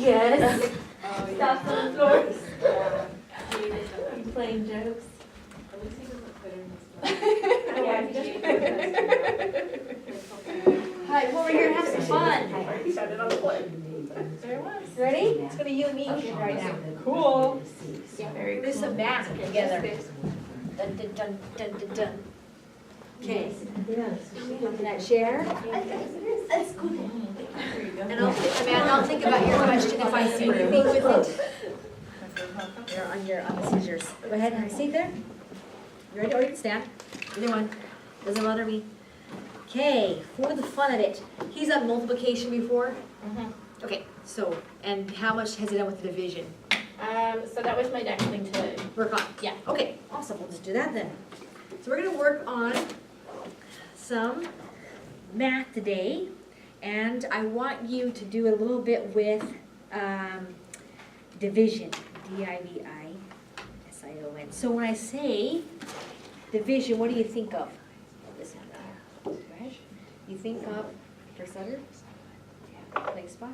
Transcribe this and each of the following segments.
Yes. Oh, Stuff on the floor. Yeah. You playing jokes. At least he doesn't put it in his phone. Hi, come over here and have some fun. He said it on the floor. There it was. Ready? It's gonna be you and me right now. Cool. Yeah, very cool. Do some math together. Dun, dun, dun, dun, dun, dun. Okay. Can that share? That's good. And I'll think about your question if I see anything with it. You're on the scissors. Go ahead and have a seat there. You ready? Or you can stand. Either one. Doesn't bother me. Okay, for the fun of it. He's done multiplication before? Okay, so, and how much has he done with the division? So that was my next thing to, Work on? yeah. Okay, awesome, we'll just do that then. So we're gonna work on some math today, and I want you to do a little bit with division, D-I-V-I-S-I-O-N. So when I say division, what do you think of? Listen, right? You think of first letter? Place spot.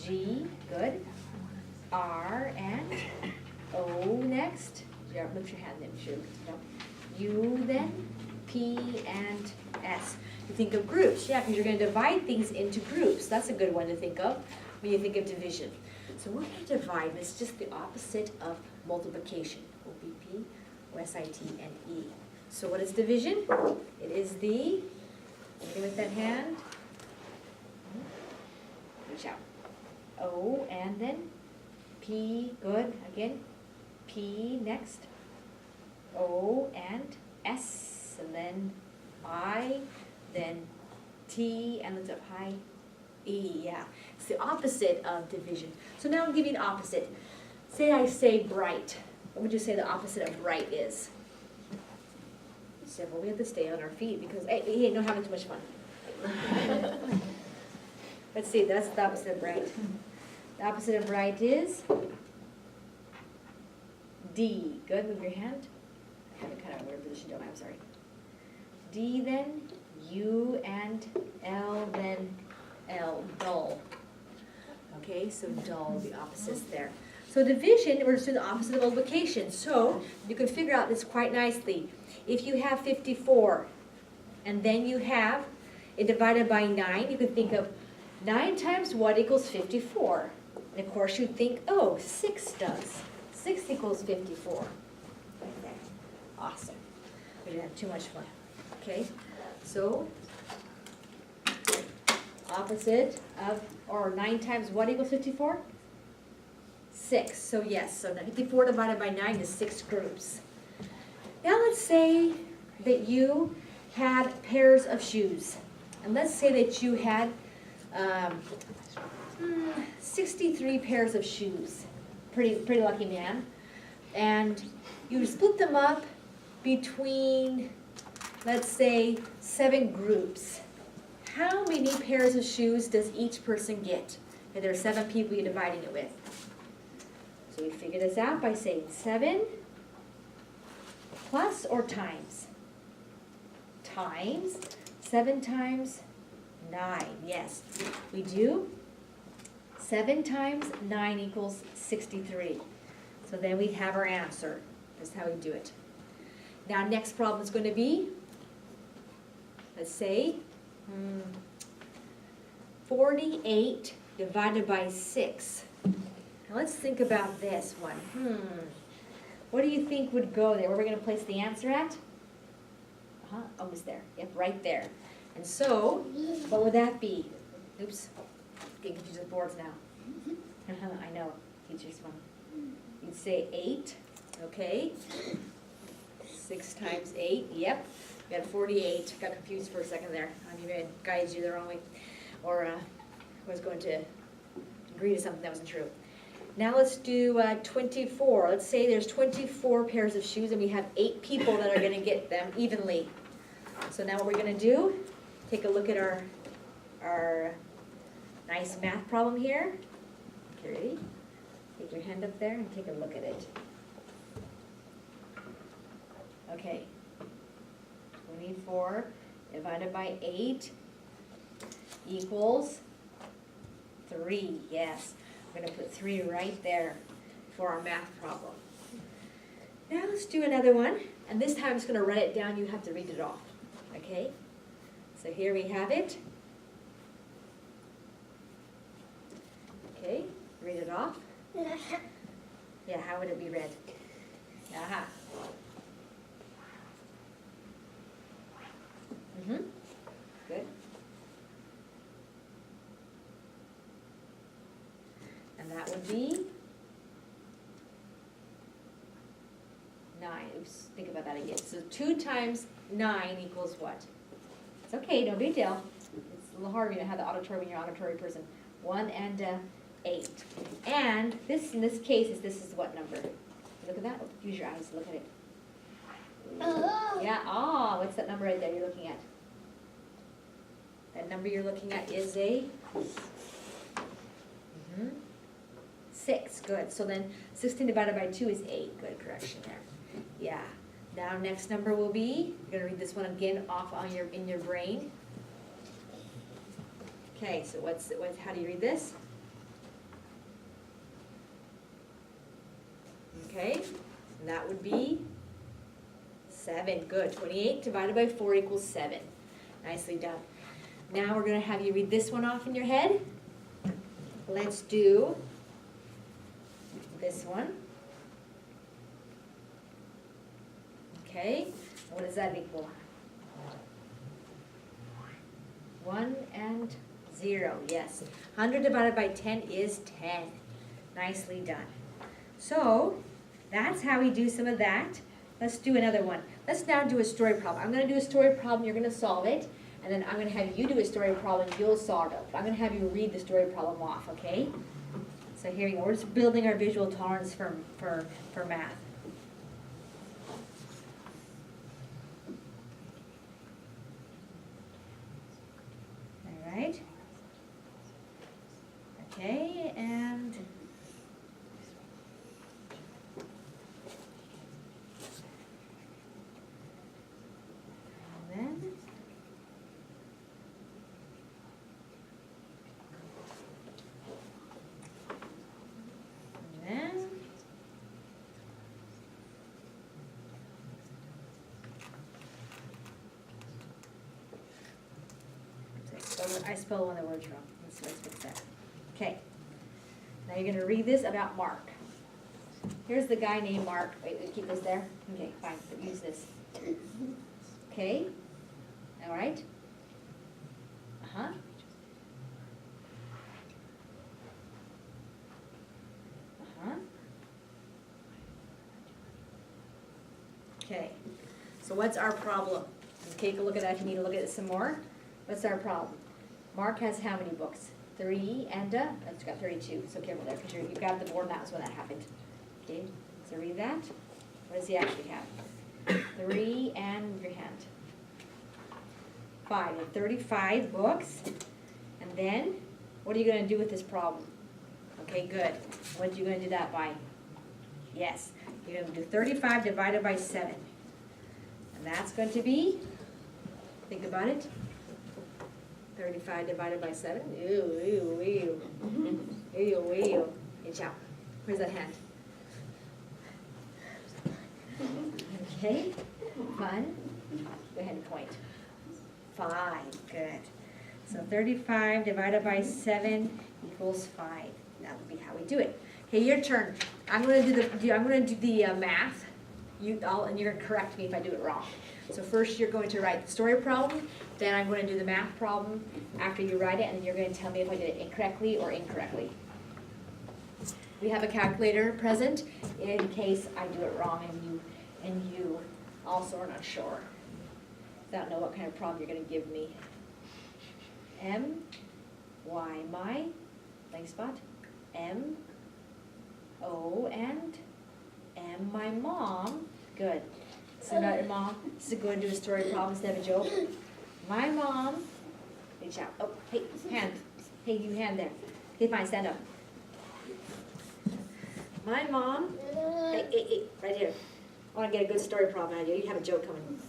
G, good. R and O next. Yeah, lift your hand then, sure. U then, P and S. You think of groups, yeah, because you're going to divide things into groups. That's a good one to think of when you think of division. So we're going to divide, and it's just the opposite of multiplication. O-P-P, O-S-I-T, and E. So what is division? It is the, okay with that hand, reach out. O and then P, good, again, P next, O and S, and then I, then T, and lift up high, E, yeah. It's the opposite of division. So now I'll give you an opposite. Say I say bright. What would you say the opposite of bright is? Several, we have to stay on our feet because, hey, not having too much fun. Let's see, that's the opposite of bright. The opposite of bright is D. Good, move your hand. I have it kind of a weird position, don't I? I'm sorry. D then, U and L then L, dull. Okay, so dull, the opposites there. So division, we're just doing the opposite of multiplication. So you can figure out this quite nicely. If you have 54 and then you have it divided by 9, you can think of 9 times what equals 54? And of course you'd think, oh, 6 does. 6 equals 54. Right there. Awesome. We didn't have too much fun. Okay, so opposite of, or 9 times what equals 54? 6. So yes, so 54 divided by 9 is 6 groups. Now let's say that you had pairs of shoes. And let's say that you had 63 pairs of shoes. Pretty lucky man. And you split them up between, let's say, 7 groups. How many pairs of shoes does each person get? And there are 7 people you're dividing it with. So we figure this out by saying 7 plus or times? Times. 7 times 9. Yes, we do. 7 times 9 equals 63. So then we have our answer. That's how we do it. Now next problem is going to be, let's say, 48 divided by 6. Now let's think about this one. What do you think would go there? Where are we going to place the answer at? Almost there. Yep, right there. And so, what would that be? Oops, getting confused with boards now. I know, teachers fun. You'd say 8, okay. 6 times 8, yep. We had 48. Got confused for a second there. I mean, it guides you the wrong way. Or was going to agree to something that wasn't true. Now let's do 24. Let's say there's 24 pairs of shoes and we have 8 people that are going to get them evenly. So now what we're going to do, take a look at our nice math problem here. Okay, ready? Take your hand up there and take a look at it. Okay. 24 divided by 8 equals 3. 3, yes. We're gonna put 3 right there for our math problem. Now let's do another one, and this time I'm just gonna write it down, you have to read it off, okay? So here we have it. Okay, read it off. Yeah, how would it be read? Aha. Good. And that would be 9. Oops, think about that again. So 2 times 9 equals what? It's okay, no big deal. It's a little hard when you have the auditory when you're an auditory person. 1 and 8. And this, in this case, this is what number? Look at that. Use your eyes. Look at it. Yeah. What's that number right there you're looking at? That number you're looking at is a 6. Good. So then 16 divided by 2 is 8. Good correction there. Yeah. Now next number will be, you're gonna read this one again off on in your brain. Okay. So how do you read this? Okay. And that would be 7. Good. 28 divided by 4 equals 7. Nicely done. Now we're going to have you read this one off in your head. Let's do this one. Okay. What does that equal? 1 and 0. Yes. 100 divided by 10 is 10. Nicely done. So that's how we do some of that. Let's do another one. Let's now do a story problem. I'm going to do a story problem. You're going to solve it. And then I'm going to have you do a story problem. You'll solve it. I'm going to have you read the story problem off, okay? So here we go. We're just building our visual tolerance for math. All right. Okay, and then I spelled one of the words wrong. Let's fix that. Okay. Now you're going to read this about Mark. Here's the guy named Mark. Wait, keep this there? Okay, fine. Use this. Okay. All right. Uh-huh. Uh-huh. Okay. So what's our problem? Take a look at that if you need to look at it some more. What's our problem? Mark has how many books? 3 and it's got 32. So careful there because you've got the board and that was when that happened. Okay, so read that. What does he actually have? 3 and your hand. 5. 35 books. And then, what are you going to do with this problem? Okay, good. What are you going to do that by? Yes, you're going to do 35 divided by 7. And that's going to be, think about it. 35 divided by 7. Ew, ew, ew. Ew, ew. Hey, chow. Where's that hand? Okay. Fun. Go ahead and point. 5. Good. So 35 divided by 7 equals 5. That would be how we do it. Okay, your turn. I'm going to do the math. And you're going to correct me if I do it wrong. So first you're going to write the story problem, then I'm going to do the math problem after you write it, and then you're going to tell me if I did it incorrectly or incorrectly. We have a calculator present in case I do it wrong and you also are not sure. I don't know what kind of problem you're going to give me. M, Y, my, blank spot, M, O, and M, my mom. Good. So about your mom. This is going to do a story problem instead of a joke. My mom. Reach out. Oh, hey, hand. Hey, you hand there. Okay, fine, stand up. My mom. Hey, right here. I want to get a good story problem out of you. You have a joke coming.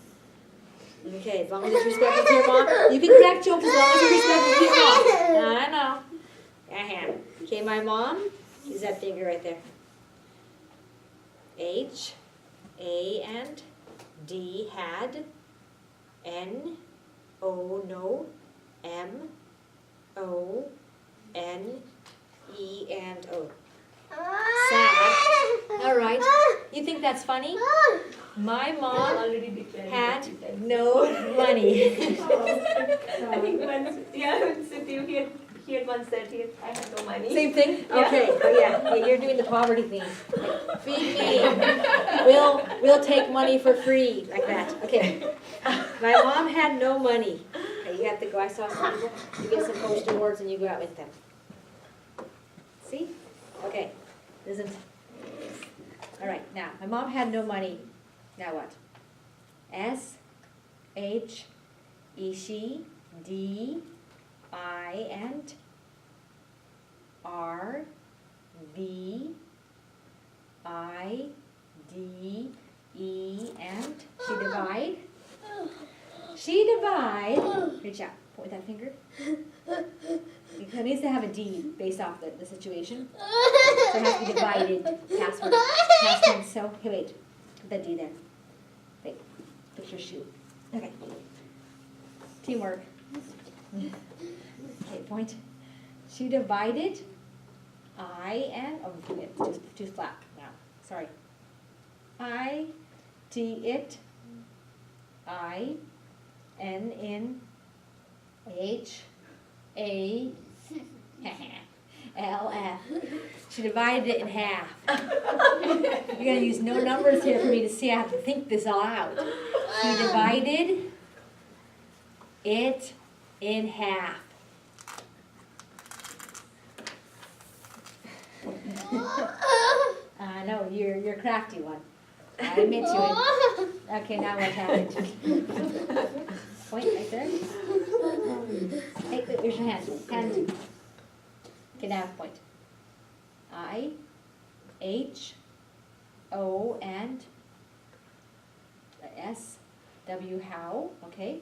Okay, as long as it's respectful to your mom. You can crack jokes as long as you're respectful to your mom. I know. Okay, my mom, use that finger right there. H, A and D had, N, O no, M, O, N, E and O. Sad. All right. You think that's funny? My mom Already declared. had no money. I think once, yeah, Steve, he had once said I had no money. Same thing? Yeah. Okay, oh yeah, you're doing the poverty thing. Feed me. We'll take money for free, like that. Okay. My mom had no money. Okay, you have to go, I saw some people, you get some post awards and you go out with them. See? Okay, isn't, all right, now, my mom had no money. Now what? S, H, E, she, D, I, and R, V, I, D, E, and she divide. She divide. Reach out. Point that finger. It needs to have a D based off the situation. So it has to be divided. Past tense. So, okay, wait. Put that D there. Wait. Put your shoe. Okay. Teamwork. Okay, point. She divided I and, oh, it's too flat now. Sorry. I, T, it, I, N, in, H, A, L, F. She divided it in half. You're gonna use no numbers here for me to see. I have to think this all out. She divided it in half. I know, you're a crafty one. I admit to it. Okay, now what happened? Point right there. Hey, where's your hand? Hand. Okay, now point. I, H, O, and S, W, how, okay.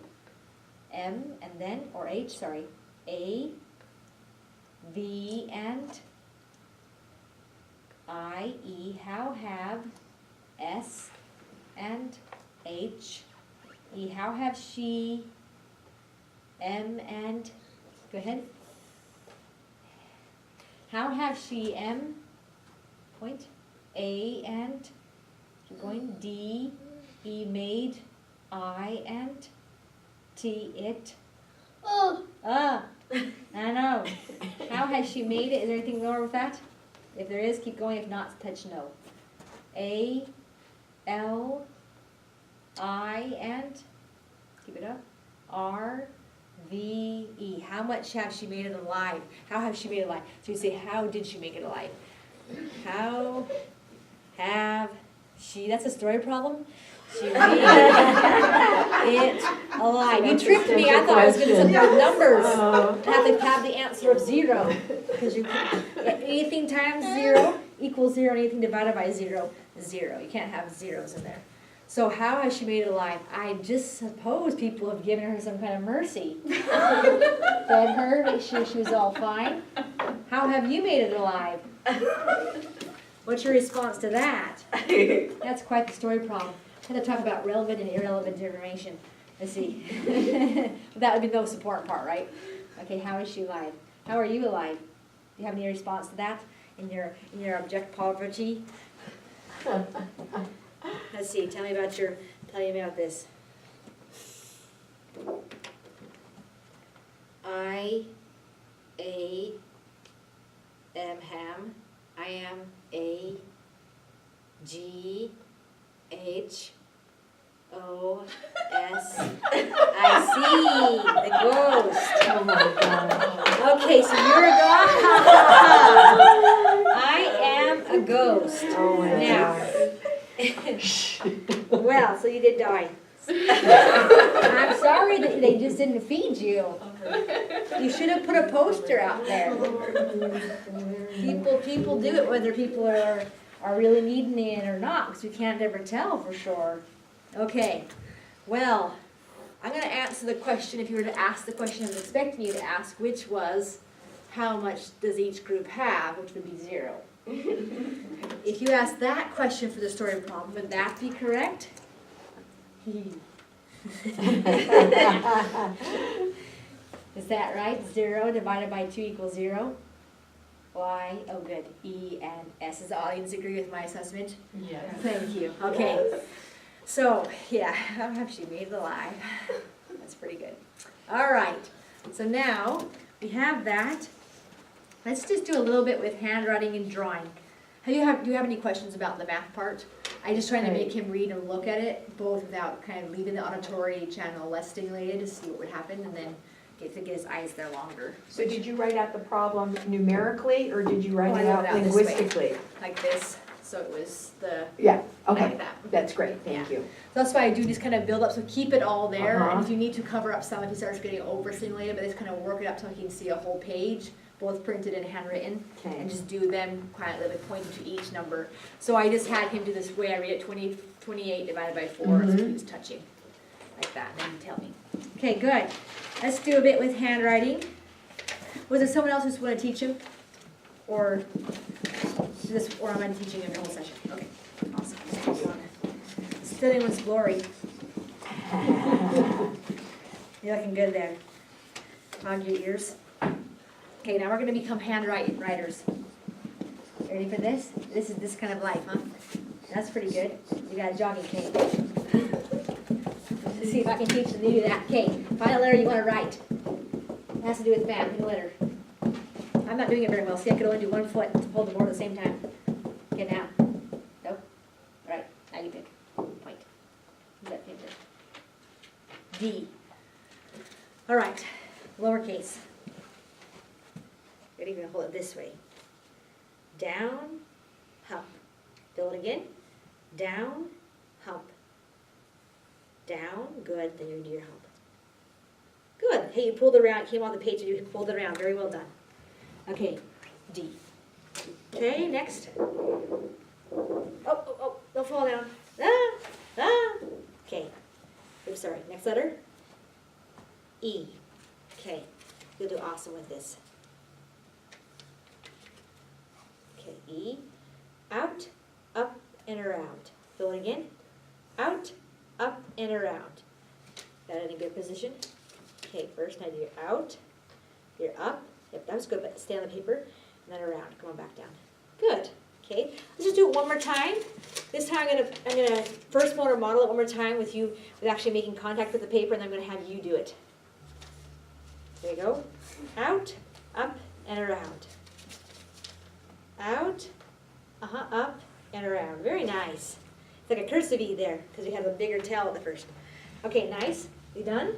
M, and then, or H, sorry, A, V, and I, E, how, have, S, and H, E, how, have, she, M, and, go ahead. How, have, she, M, point, A, and, keep going, D, E, made, I, and, T, it. I know. How has she made it? Is there anything wrong with that? If there is, keep going. If not, touch no. A, L, I, and, keep it up, R, V, E. How much have she made it alive? How have she made it alive? So you say, how did she make it alive? How have she, that's a story problem? She made it alive. You tricked me. I thought I was going to do something with numbers. I have to have the answer of 0. Because you anything times 0 equals 0, and anything divided by 0 is 0. You can't have zeros in there. So how has she made it alive? I just suppose people have given her some kind of mercy. Fed her, make sure she was all fine. How have you made it alive? What's your response to that? That's quite the story problem. I have to talk about relevant and irrelevant information. Let's see. That would be the most important part, right? Okay, how is she alive? How are you alive? Do you have any response to that in your object poverty? Let's see. Tell me about this. I am ham. I am a G H O S. I see the ghost. Oh my God. Okay, so you're a ghost. I am a ghost. Oh my Now. Well, so you did die. I'm sorry that they just didn't feed you. You should have put a poster out there. People do it whether people are really needing it or not, because we can't ever tell for sure. Okay, well, I'm going to answer the question, if you were to ask the question I was expecting you to ask, which was, how much does each group have, which would be 0. If you ask that question for the story problem, would that be correct? Is that right? 0 divided by 2 equals 0? Y, oh good, E and S. Does the audience agree with my assessment? Yes. Thank you. Okay. So, yeah, I've actually made the lie. That's pretty good. All right. So now we have that. Let's just do a little bit with handwriting and drawing. Do you have any questions about the math part? I just trying to make him read and look at it, both without kind of leaving the auditory channel less stimulated to see what would happen, and then get his eyes there longer. So did you write out the problem numerically, or did you write I it wrote out it out this way. linguistically? Like this. So it was the Yeah, okay, like that. that's great, thank you. So that's why I do just kind of build up, so keep it all there, and Uh-huh. if you need to cover up some, if he starts getting overstimulated, but just kind of work it up so he can see a whole page, both printed and handwritten, Okay. and just do them quietly, like pointing to each number. So I just had him do this way, I read it 28 divided by 4, so he was touching, like that, and then you tell me. Okay, good. Let's do a bit with handwriting. Was there someone else who just want to teach him? Or am I teaching him the whole session? Okay, awesome. Still in one's glory. You're looking good there. Hog your ears. Okay, now we're gonna become handwriters. Ready for this? This is this kind of life, huh? That's pretty good. You got a jogging cane. Let's see if I can teach them to do that. Okay, find a letter you want to write. It has to do with math. Pick a letter. I'm not doing it very well. See, I could only do one foot to hold the board at the same time. Okay, now. Nope. All right, now you pick. Point. Use that finger. D. All right, lowercase. Ready? We're gonna hold it this way. Down, hump. Fill it again. Down, hump. Down, good. Then you're into your hump. Good. Hey, you pulled it around. It came on the page and you pulled it around. Very well done. Okay, D. Okay, next. Oh, don't fall down. Okay. Oops, sorry. Next letter. E. Okay, you'll do awesome with this. Okay, E. Out, up, and around. Fill it again. Out, up, and around. Got it in a good position? Okay, first now do your out, your up. Yep, that was good, but stay on the paper, and then around. Come on back down. Good. Okay, let's just do it one more time. This time I'm gonna first motor model it one more time with you, with actually making contact with the paper, and then I'm gonna have you do it. There you go. Out, up, and around. Out, up, and around. Very nice. It's like a cursive E there, because you have a bigger tail at the first. Okay, nice. We done?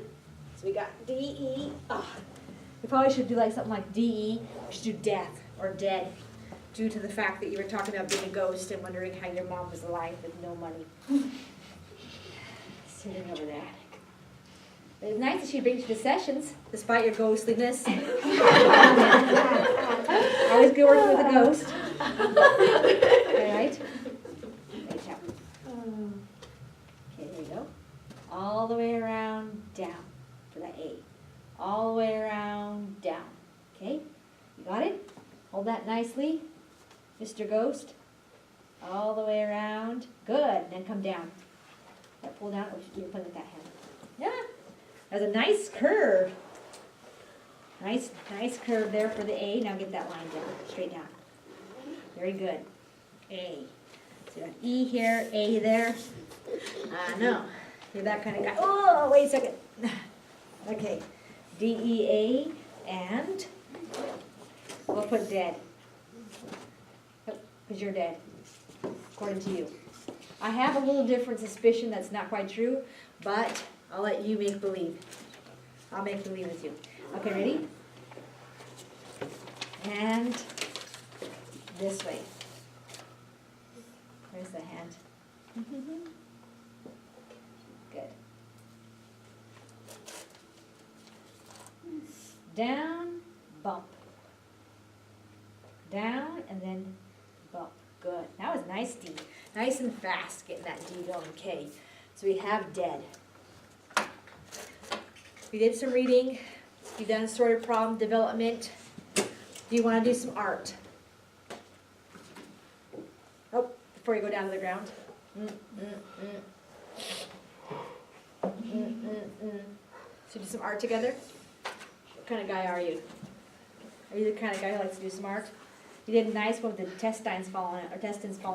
So we got D, E, We probably should do like something like D-E. We should do death or dead, due to the fact that you were talking about being a ghost and wondering how your mom was alive with no money. Sitting over there. But it's nice that she brings you to sessions, despite your ghostliness. Always good working with a ghost. All right? Great job. Okay, there you go. All the way around, down for that A. All the way around, down. Okay? You got it? Hold that nicely, Mr. Ghost. All the way around. Good. Then come down. That pull down. Oh, you can play with that hand. Yeah. That's a nice curve. Nice curve there for the A. Now get that line down, straight down. Very good. A. So you have E here, A there. No. You're that kind of guy. Oh, wait a second. Okay. D-E-A, and we'll put dead. Because you're dead, according to you. I have a little different suspicion that's not quite true, but I'll let you make believe. I'll make believe with you. Okay, ready? And this way. Where's the hand? Good. Down, bump. Down, and then bump. Good. That was nice, D. Nice and fast getting that D going. Okay. So we have dead. We did some reading. We've done sorted problem development. Do you want to do some art? Oh, before you go down to the ground. So do some art together? What kind of guy are you? Are you the kind of guy who likes to do some art? You did a nice one with the intestines falling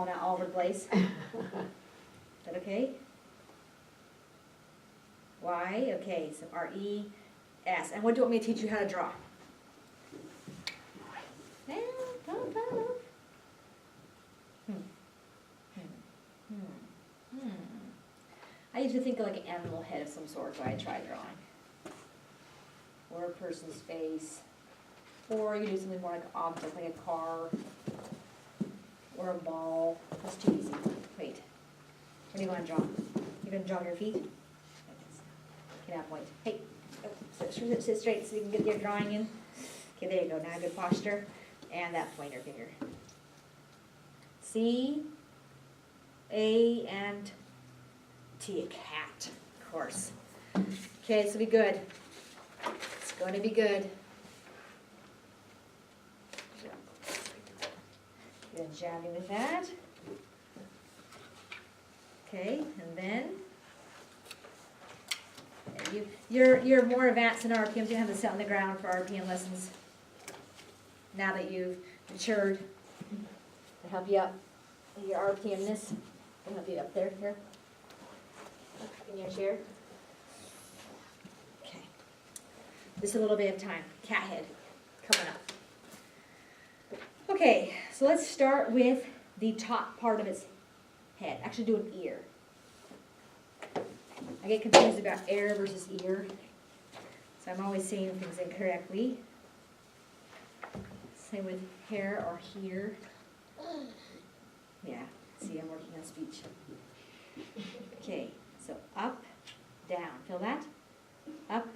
out all over the place. Is that okay? Y, okay, so R-E-S. And what do you want me to teach you how to draw? I usually think of like an animal head of some sort when I try drawing. Or a person's face. Or you can do something more like an object, like a car. Or a ball. That's too easy. Wait. What do you want to draw? You're going to draw your feet? Get out, point. Hey, sit straight so you can get your drawing in. Okay, there you go. Now good posture. And that pointer finger. C, A, and T, a cat, of course. Okay, this will be good. It's going to be good. Good jabbing with that. Okay, and then you're more advanced in RPMs. You don't have to sit on the ground for RPM lessons. Now that you've matured, to help you up in your RPMness. I'll help you up there, here. In your chair. Okay. Just a little bit of time. Cat head coming up. Okay, so let's start with the top part of its head. Actually do an ear. I get confused about ear versus ear. So I'm always saying things incorrectly. Same with hair or here. Yeah, see, I'm working on speech. Okay, so up, down. Feel that? Up,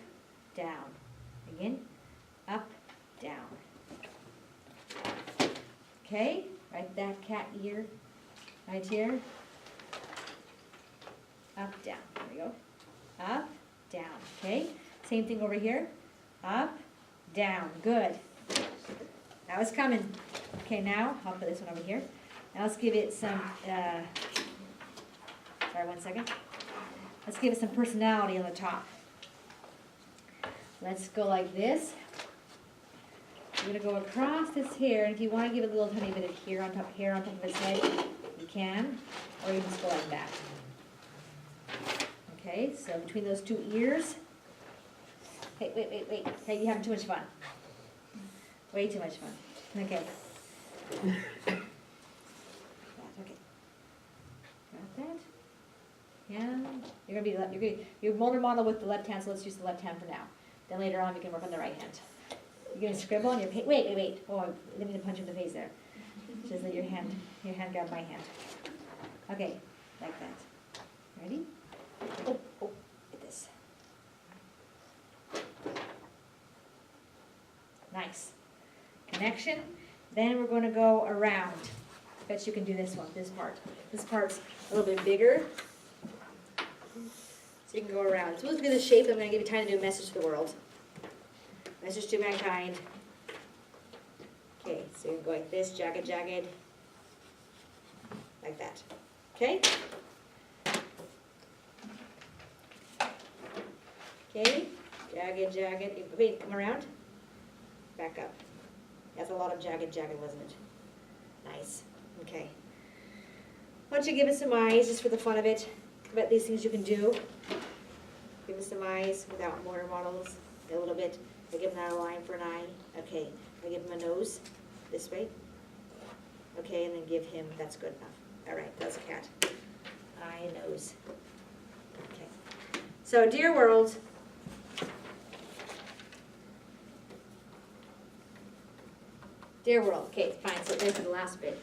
down. Again, up, down. Okay, right that cat ear right here. Up, down. There we go. Up, down. Okay, same thing over here. Up, down. Good. Now it's coming. Okay, now I'll put this one over here. Now let's give it some, sorry, 1 second. Let's give it some personality on the top. Let's go like this. We're gonna go across this hair, and if you want to give it a little tiny bit of hair on top of its head, you can, or you can just go like that. Okay, so between those two ears. Hey, wait. Hey, you're having too much fun. Way too much fun. Okay. Okay. Got that? Yeah. You're motor model with the left hand, so let's use the left hand for now. Then later on, we can work on the right hand. You're gonna scribble on your page. Wait. Oh, I didn't mean to punch you in the face there. Just let your hand grab my hand. Okay, like that. Ready? Oh, get this. Nice. Connection. Then we're going to go around. Bet you can do this one, this part. This part's a little bit bigger. So you can go around. It's supposed to be the shape. I'm going to give you time to do a message to the world. Message to mankind. Okay, so you can go like this, jagged. Like that. Okay? Okay, jagged. Wait, come around. Back up. That's a lot of jagged, wasn't it? Nice. Okay. Why don't you give us some eyes, just for the fun of it? About these things you can do. Give us some eyes without motor models. A little bit. I give them that a line for an eye. Okay. I give him a nose. This way. Okay, and then give him, that's good enough. All right, that's a cat. Eye, nose. Okay. So, dear world. Dear world. Okay, fine. So there's the last bit.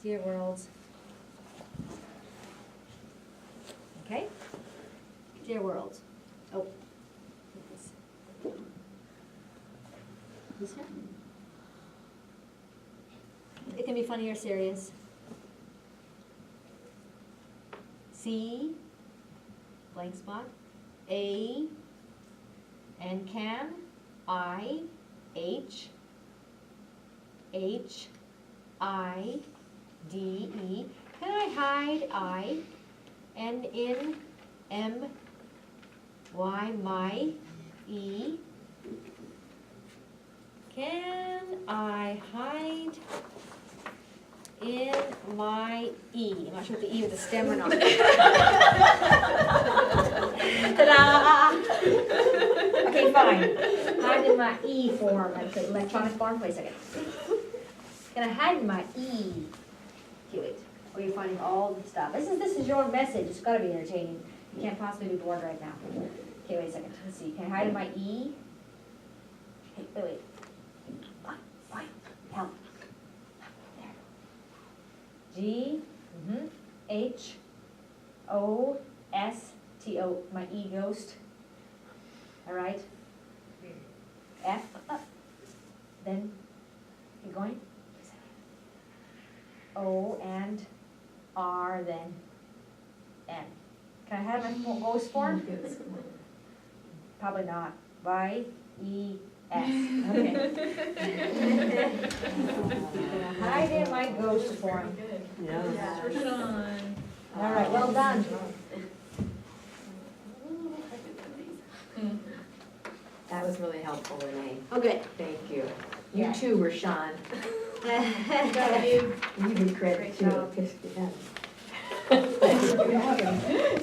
Dear world. Okay? Dear world. Oh. This here? It can be funny or serious. C, blank spot, A, and can, I, H, H-I-D-E. Can I hide I? N-in-M-Y, my, E? Can I hide in my E? I'm not sure if the E with the stem or not. Ta-da! Okay, fine. Hide in my E form, like the electronic form. Wait a second. Can I hide in my E? Okay, wait. Oh, you're finding all the stuff. This is your own message. It's gotta be entertaining. You can't possibly be bored right now. Okay, wait a second. Let's see. Can I hide in my E? Hey, wait. Why? Help. There. G, H, O, S, T, O, my E ghost. All right. F, then keep going. O and R, then N. Can I have my ghost form? Probably not. Y, E, S. Okay. Hide in my ghost form. All right, well done. That was really helpful, Renee. Oh, good. Thank you. You Yeah. too, Rishan. Good. You get credit Great too. job. Yeah.